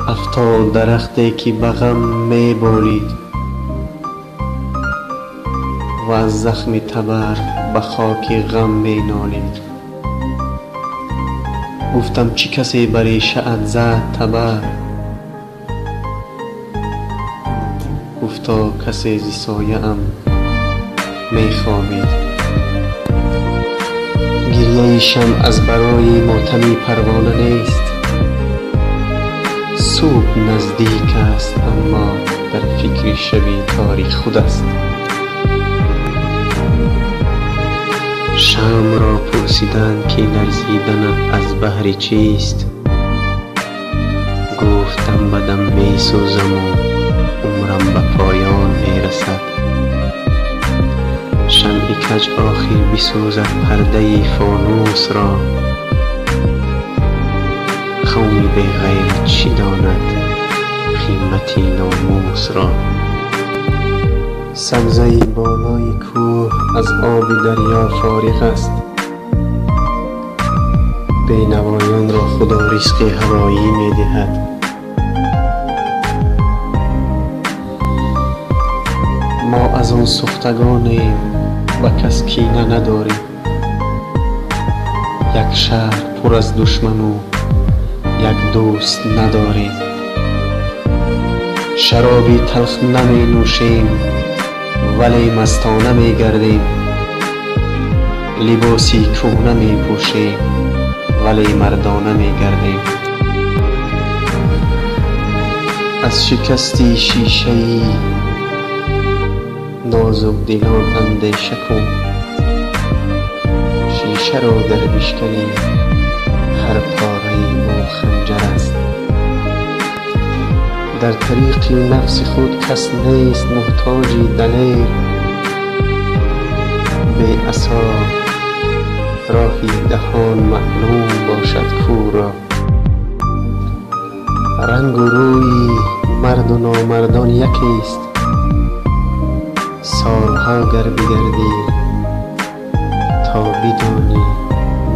افتاد درختی که به غم می بالید و از زخم تبر به خاک غم می نالید. گفتم چه کسی بر ریشه ات زد تبر؟ گفتا کسی ز سایه ام می خوابید. گریه شمع از برای ماتم پروانه نیست، صبح نزدیک است اما در فکر شب تاریک خود است. شمع را پرسیدند که لرزیدن از بهر چیست؟ گفتم بدم می سوزم و عمرم به پایان می رسد. شمع کج آخر بسوزد پرده فانوس را، قوم بی غیرت چه داند قیمت ناموس را. سبزه بالای کوه از آب دریا فارغ است، بینوایان را خدا رزق هوایی می دهد. ما از آن سختگانیم و کس کینه نداریم، یک شهر پر از دشمن و یک دوست نداریم. شرابی تلخ نمی نوشیم ولی مستانه می گردیم، لباسی کهنه می پوشیم ولی مردانه می گردیم. از شکستی شیشه ای نازک دلان اندیشه کن، شیشه را در بشکنی هر پاره او خنجر است. در طریق نفس خود کس نیست محتاج دلیر، بی عصا راهی دهان معلوم باشد کور را. رنگ و روی مرد و نامردان یکی است، سالها گر بگردی تا بدانی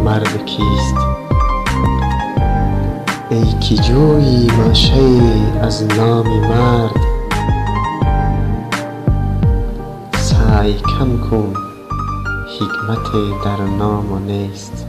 مرد کیست. ای که جویی ماشه از نام مرد، سعی کم کن حکمت در نام نیست.